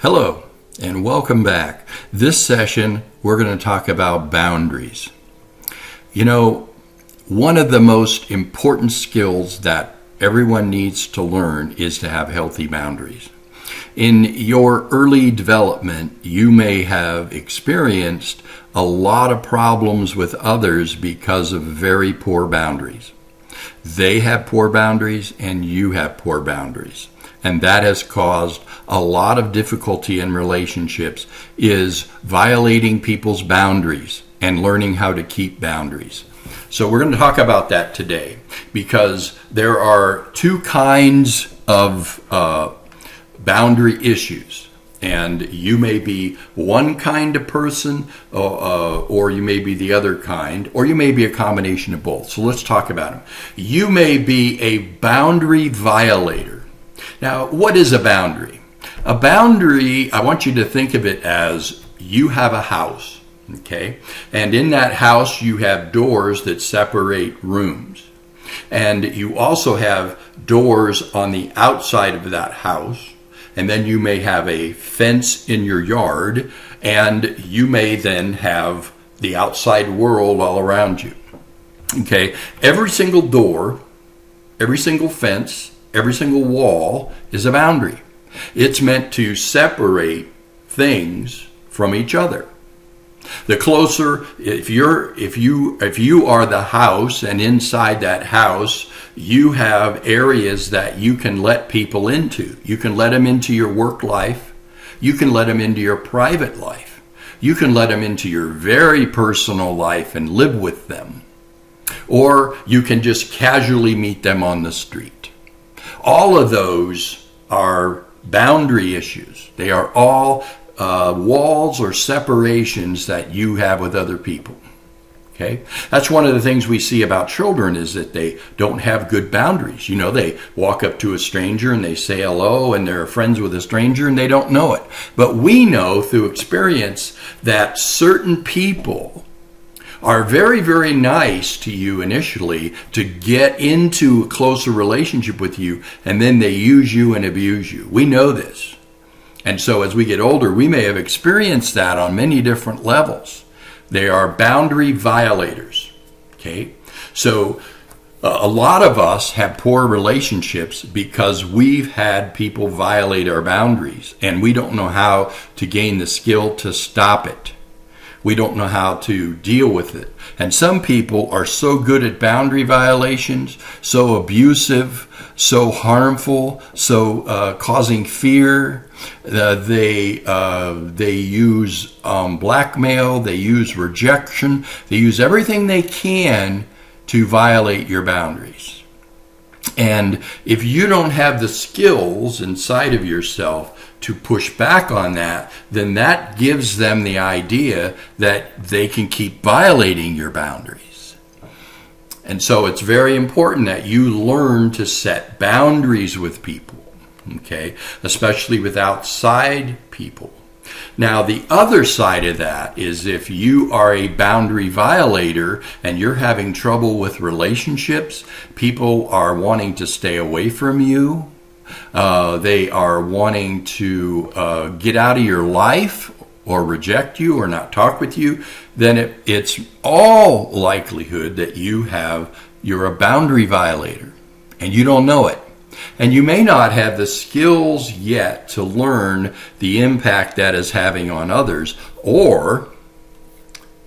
Hello, and welcome back. This session, we're going to talk about boundaries. You know, one of the most important skills that everyone needs to learn is to have healthy boundaries. In your early development, you may have experienced a lot of problems with others because of very poor boundaries. They have poor boundaries and you have poor boundaries. And that has caused a lot of difficulty in relationships, is violating people's boundaries and learning how to keep boundaries. So we're going to talk about that today because there are two kinds of boundary issues. And you may be one kind of person, or you may be the other kind, or you may be a combination of both. So let's talk about them. You may be a boundary violator. Now, what is a boundary? A boundary, I want you to think of it as you have a house, okay? And in that house, you have doors that separate rooms. And you also have doors on the outside of that house. And then you may have a fence in your yard, and you may then have the outside world all around you. Okay? Every single door, every single fence, every single wall is a boundary. It's meant to separate things from each other. The closer, if you are the house, and inside that house you have areas that you can let people into. You can let them into your work life. You can let them into your private life. You can let them into your very personal life and live with them. Or you can just casually meet them on the street. All of those are boundary issues. They are all walls or separations that you have with other people. Okay? That's one of the things we see about children, is that they don't have good boundaries. You know, they walk up to a stranger and they say hello, and they're friends with a stranger and they don't know it. But we know through experience that certain people are very, very nice to you initially to get into a closer relationship with you, and then they use you and abuse you. We know this. And so as we get older, we may have experienced that on many different levels. They are boundary violators. Okay? So a lot of us have poor relationships because we've had people violate our boundaries, and we don't know how to gain the skill to stop it. We don't know how to deal with it. And some people are so good at boundary violations, so abusive, so harmful, so causing fear. They use blackmail, they use rejection, they use everything they can to violate your boundaries. And if you don't have the skills inside of yourself to push back on that, then that gives them the idea that they can keep violating your boundaries. And so it's very important that you learn to set boundaries with people, okay? Especially with outside people. Now, the other side of that is if you are a boundary violator and you're having trouble with relationships, people are wanting to stay away from you, they are wanting to get out of your life or reject you or not talk with you, then it's all likelihood that you're a boundary violator and you don't know it. And you may not have the skills yet to learn the impact that is having on others, or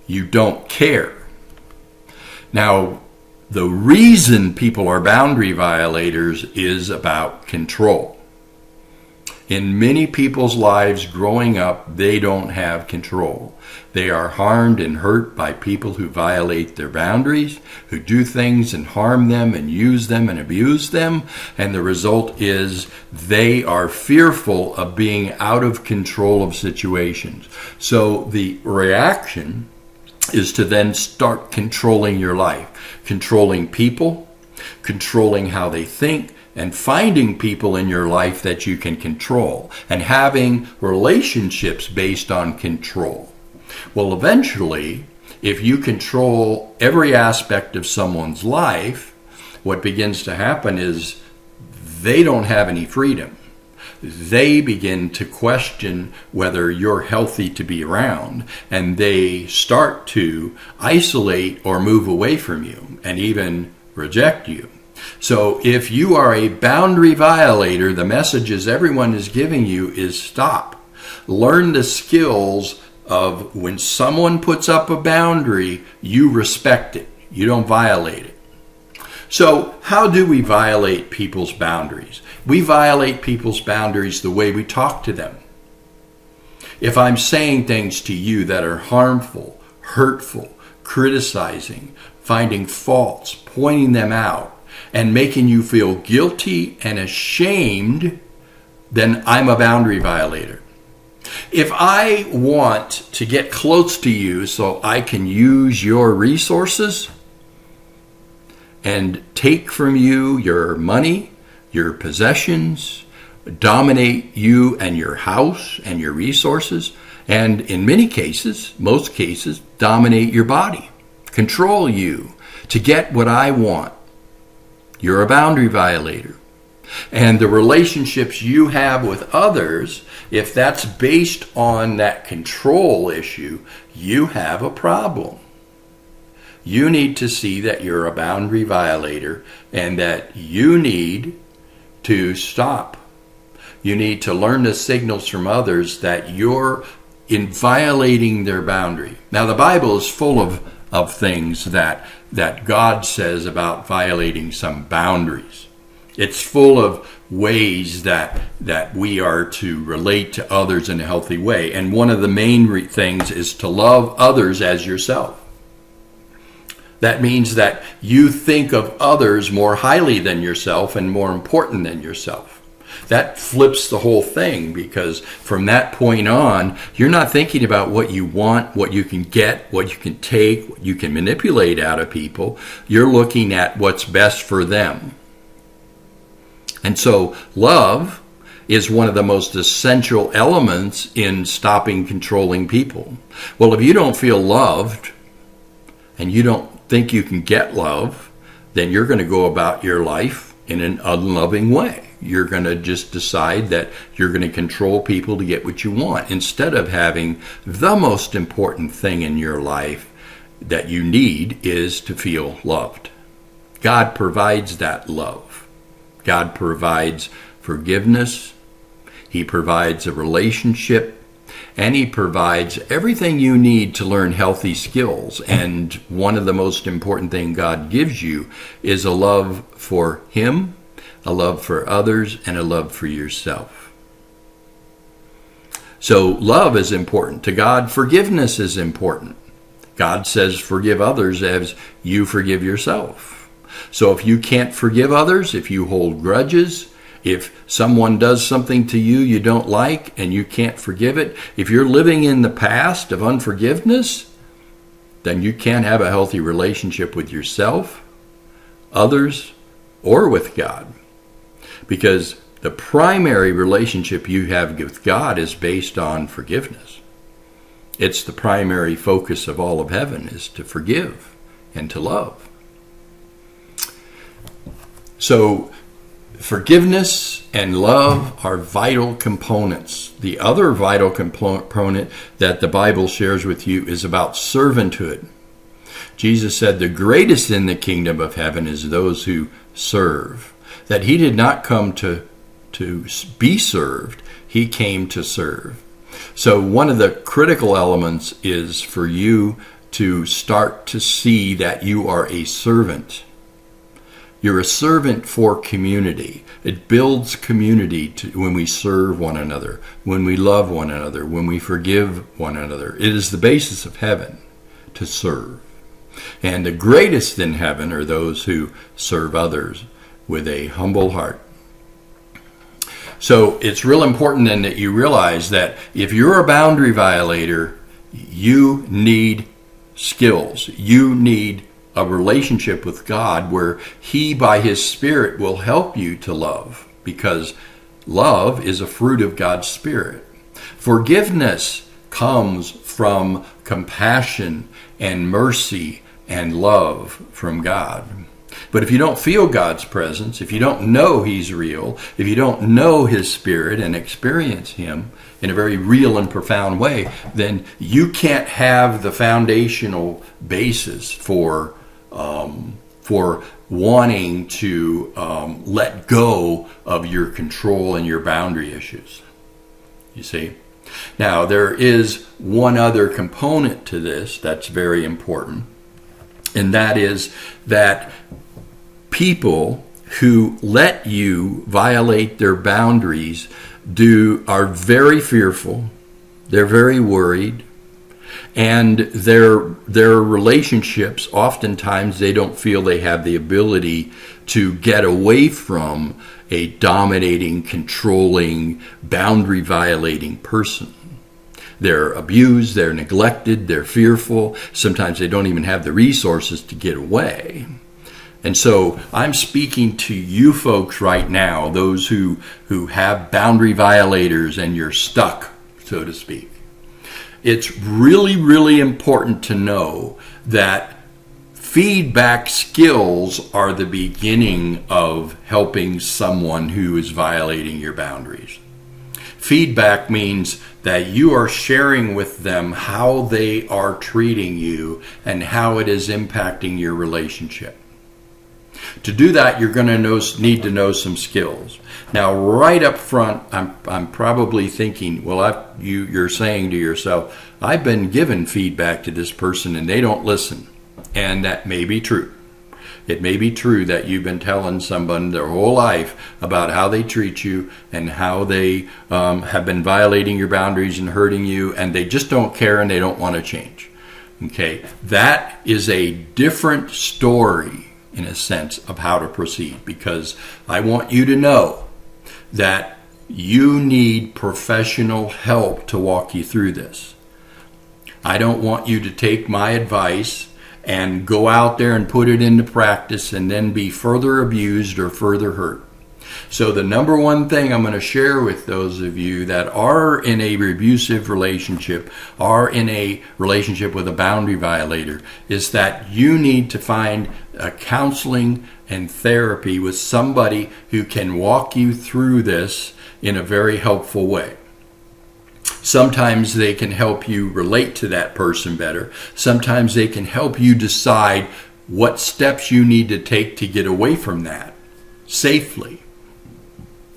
you don't care. Now, the reason people are boundary violators is about control. In many people's lives growing up, they don't have control. They are harmed and hurt by people who violate their boundaries, who do things and harm them and use them and abuse them. And the result is they are fearful of being out of control of situations. So the reaction is to then start controlling your life, controlling people, controlling how they think, and finding people in your life that you can control, and having relationships based on control. Well, eventually, if you control every aspect of someone's life, what begins to happen is they don't have any freedom. they begin to question whether you're healthy to be around, and they start to isolate or move away from you and even reject you. So if you are a boundary violator, the messages everyone is giving you is stop. Learn the skills of when someone puts up a boundary, you respect it. You don't violate it. So how do we violate people's boundaries? We violate people's boundaries the way we talk to them. If I'm saying things to you that are harmful, hurtful, criticizing, finding faults, pointing them out, and making you feel guilty and ashamed, then I'm a boundary violator. If I want to get close to you so I can use your resources and take from you your money, your possessions, dominate you and your house and your resources, and in many cases, most cases, dominate your body, control you to get what I want, you're a boundary violator. And the relationships you have with others, if that's based on that control issue, you have a problem. You need to see that you're a boundary violator and that you need to stop. You need to learn the signals from others that you're in violating their boundary. Now, the Bible is full of things that God says about violating some boundaries. It's full of ways that we are to relate to others in a healthy way. And one of the main things is to love others as yourself. That means that you think of others more highly than yourself and more important than yourself. That flips the whole thing, because from that point on, you're not thinking about what you want, what you can get, what you can take, what you can manipulate out of people. You're looking at what's best for them. And so love is one of the most essential elements in stopping controlling people. Well, if you don't feel loved and you don't think you can get love, then you're going to go about your life in an unloving way. You're going to just decide that you're going to control people to get what you want, instead of having the most important thing in your life that you need is to feel loved. God provides that love. God provides forgiveness. He provides a relationship. And He provides everything you need to learn healthy skills. And one of the most important things God gives you is a love for Him, a love for others, and a love for yourself. So love is important to God. Forgiveness is important. God says forgive others as you forgive yourself. So if you can't forgive others, if you hold grudges, if someone does something to you you don't like and you can't forgive it, if you're living in the past of unforgiveness, then you can't have a healthy relationship with yourself, others, or with God. Because the primary relationship you have with God is based on forgiveness. It's the primary focus of all of heaven, is to forgive and to love. So forgiveness and love are vital components. The other vital component that the Bible shares with you is about servanthood. Jesus said the greatest in the kingdom of heaven is those who serve. That He did not come to be served, He came to serve. So one of the critical elements is for you to start to see that you are a servant. You're a servant for community. It builds community when we serve one another, when we love one another, when we forgive one another. It is the basis of heaven to serve. And the greatest in heaven are those who serve others with a humble heart. So it's real important then that you realize that if you're a boundary violator, you need skills. You need a relationship with God where He, by His Spirit, will help you to love, because love is a fruit of God's Spirit. Forgiveness comes from compassion and mercy and love from God. But if you don't feel God's presence, if you don't know He's real, if you don't know His Spirit and experience Him in a very real and profound way, then you can't have the foundational basis for wanting to let go of your control and your boundary issues. You see? Now, there is one other component to this that's very important, and that is that people who let you violate their boundaries are very fearful, they're very worried, and their relationships, oftentimes they don't feel they have the ability to get away from a dominating, controlling, boundary violating person. They're abused, they're neglected, they're fearful. Sometimes they don't even have the resources to get away. And so I'm speaking to you folks right now, those who have boundary violators and you're stuck, so to speak. It's really, really important to know that feedback skills are the beginning of helping someone who is violating your boundaries. Feedback means that you are sharing with them how they are treating you and how it is impacting your relationship. To do that, you're going to need to know some skills. Now, right up front, I'm probably thinking, well, you're saying to yourself, I've been given feedback to this person and they don't listen. And that may be true. It may be true that you've been telling someone their whole life about how they treat you and how they have been violating your boundaries and hurting you, and they just don't care and they don't want to change. Okay, that is a different story in a sense of how to proceed, because I want you to know that you need professional help to walk you through this. I don't want you to take my advice and go out there and put it into practice and then be further abused or further hurt. So the number one thing I'm going to share with those of you that are in a abusive relationship, are in a relationship with a boundary violator, is that you need to find counseling and therapy with somebody who can walk you through this in a very helpful way. Sometimes they can help you relate to that person better. Sometimes they can help you decide what steps you need to take to get away from that safely.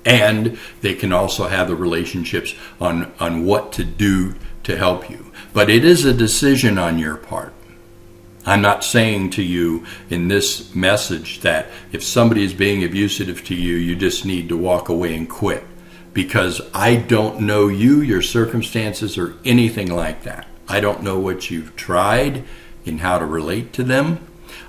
And they can also have the relationships on what to do to help you. But it is a decision on your part. I'm not saying to you in this message that if somebody is being abusive to you, you just need to walk away and quit. Because I don't know you, your circumstances, or anything like that. I don't know what you've tried in how to relate to them.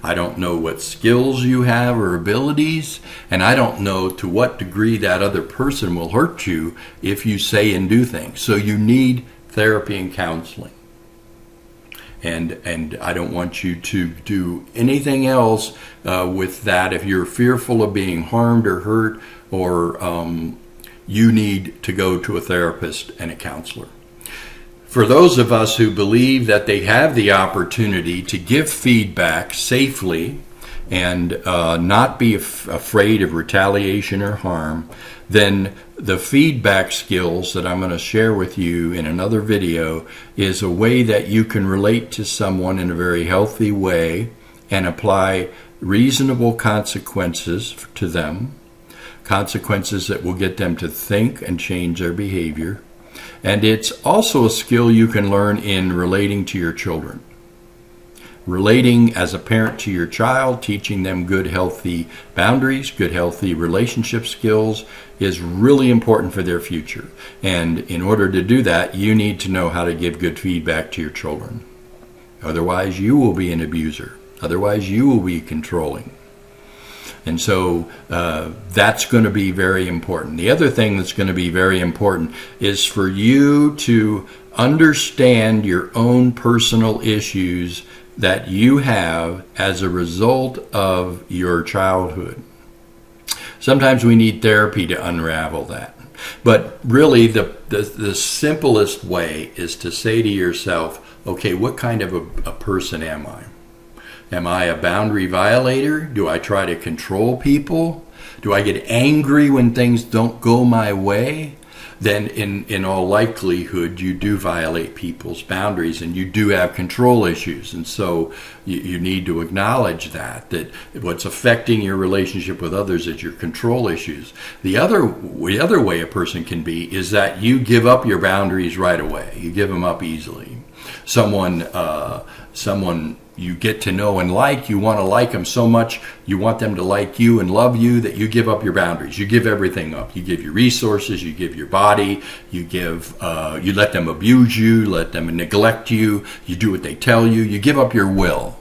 I don't know what skills you have or abilities, and I don't know to what degree that other person will hurt you if you say and do things. So you need therapy and counseling. And I don't want you to do anything else with that. If you're fearful of being harmed or hurt, or you need to go to a therapist and a counselor. For those of us who believe that they have the opportunity to give feedback safely and not be afraid of retaliation or harm, then the feedback skills that I'm going to share with you in another video is a way that you can relate to someone in a very healthy way and apply reasonable consequences to them, consequences that will get them to think and change their behavior. And it's also a skill you can learn in relating to your children. Relating as a parent to your child, teaching them good, healthy boundaries, good, healthy relationship skills is really important for their future. And in order to do that, you need to know how to give good feedback to your children. Otherwise, you will be an abuser. Otherwise, you will be controlling. And so that's going to be very important. The other thing that's going to be very important is for you to understand your own personal issues that you have as a result of your childhood. Sometimes we need therapy to unravel that. But really the simplest way is to say to yourself, okay, what kind of a person am I? Am I a boundary violator? Do I try to control people? Do I get angry when things don't go my way? Then in all likelihood, you do violate people's boundaries and you do have control issues. And so you need to acknowledge that what's affecting your relationship with others is your control issues. The other way a person can be is that you give up your boundaries right away. You give them up easily. Someone you get to know and like, you want to like them so much, you want them to like you and love you, that you give up your boundaries. You give everything up. You give your resources, you give your body, you let them abuse you, let them neglect you, you do what they tell you, you give up your will.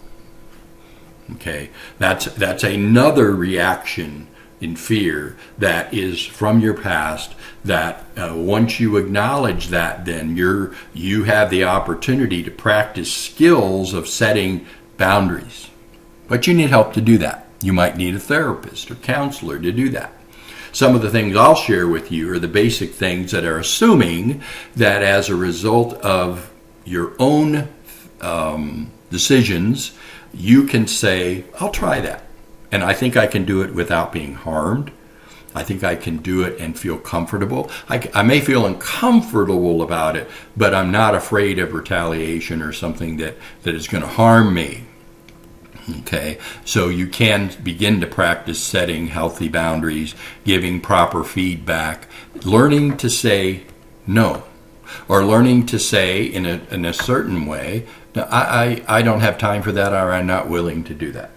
Okay, that's another reaction in fear that is from your past, that once you acknowledge that, then you have the opportunity to practice skills of setting boundaries. But you need help to do that. You might need a therapist or counselor to do that. Some of the things I'll share with you are the basic things that are assuming that as a result of your own decisions, you can say, I'll try that. And I think I can do it without being harmed. I think I can do it and feel comfortable. I may feel uncomfortable about it, but I'm not afraid of retaliation or something that is going to harm me. Okay, so you can begin to practice setting healthy boundaries, giving proper feedback, learning to say no, or learning to say in a certain way, no, I don't have time for that, or I'm not willing to do that.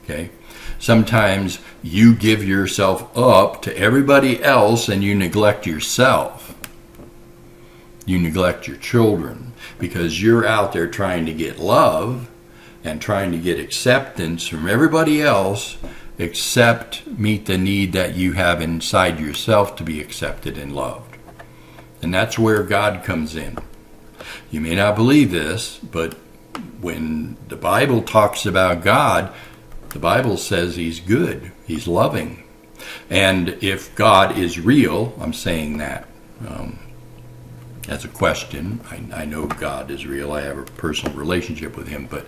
Okay. Sometimes you give yourself up to everybody else and you neglect yourself. You neglect your children because you're out there trying to get love and trying to get acceptance from everybody else, except meet the need that you have inside yourself to be accepted and loved. And that's where God comes in. You may not believe this, but when the Bible talks about God, the Bible says he's good, he's loving. And if God is real, I'm saying that as a question. I know God is real. I have a personal relationship with him. But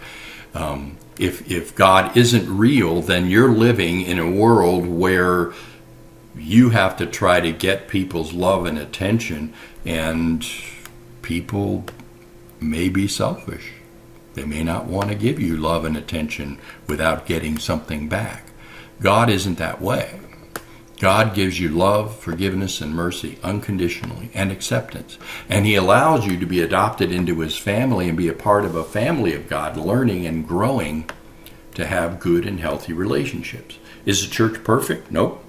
if God isn't real, then you're living in a world where you have to try to get people's love and attention, and people may be selfish. They may not want to give you love and attention without getting something back. God isn't that way. God gives you love, forgiveness, and mercy unconditionally, and acceptance. And he allows you to be adopted into his family and be a part of a family of God, learning and growing to have good and healthy relationships. Is the church perfect? Nope.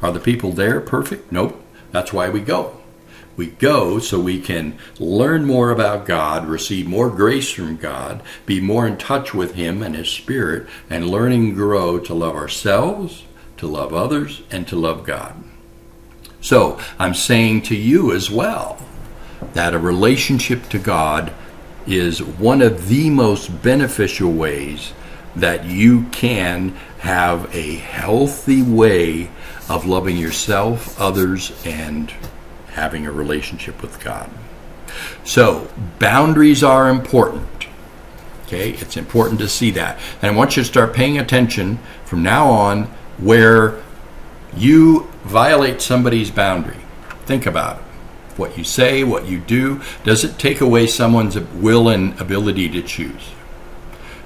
Are the people there perfect? Nope. That's why we go. We go so we can learn more about God, receive more grace from God, be more in touch with him and his spirit, and learn and grow to love ourselves, to love others, and to love God. So I'm saying to you as well that a relationship to God is one of the most beneficial ways that you can have a healthy way of loving yourself, others, and having a relationship with God. So boundaries are important. Okay, it's important to see that. And I want you to start paying attention from now on where you violate somebody's boundary. Think about it. What you say, what you do, does it take away someone's will and ability to choose?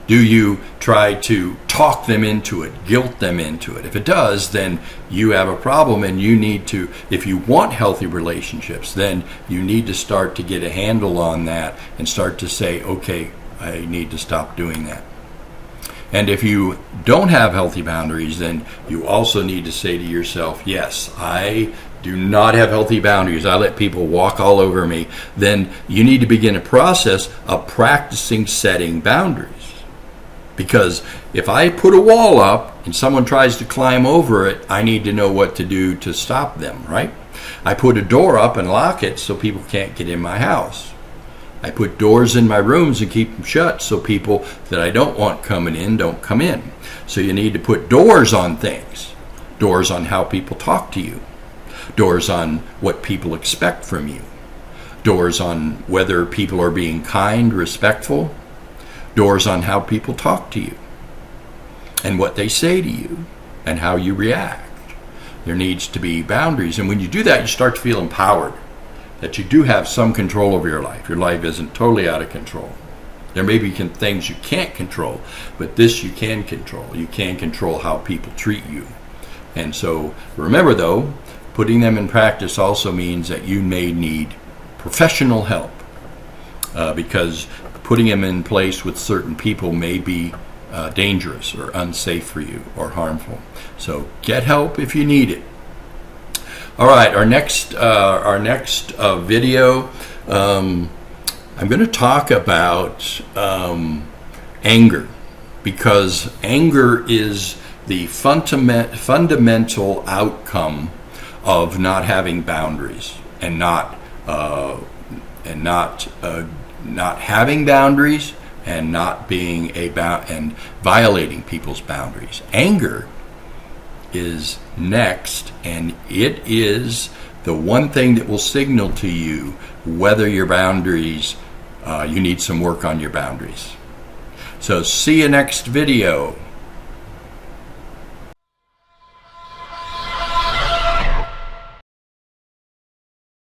Do you try to talk them into it, guilt them into it? If it does, then you have a problem, and you need to, if you want healthy relationships, then you need to start to get a handle on that and start to say, okay, I need to stop doing that. And if you don't have healthy boundaries, then you also need to say to yourself, yes, I do not have healthy boundaries. I let people walk all over me. Then you need to begin a process of practicing setting boundaries. Because if I put a wall up and someone tries to climb over it, I need to know what to do to stop them, right? I put a door up and lock it so people can't get in my house. I put doors in my rooms and keep them shut so people that I don't want coming in don't come in. So you need to put doors on things. Doors on how people talk to you. Doors on what people expect from you. Doors on whether people are being kind, respectful. Doors on how people talk to you. and what they say to you and how you react. There needs to be boundaries. And when you do that, you start to feel empowered, that you do have some control over your life. Your life isn't totally out of control. There may be things you can't control, but this you can control. You can control how people treat you. And so remember, though, putting them in practice also means that you may need professional help, because putting them in place with certain people may be dangerous or unsafe for you or harmful. So get help if you need it. All right, our next video, I'm going to talk about anger, because anger is the fundamental outcome of not having boundaries and not having boundaries and not being and violating people's boundaries. Anger is next, and it is the one thing that will signal to you whether your boundaries, you need some work on your boundaries. So see you next video.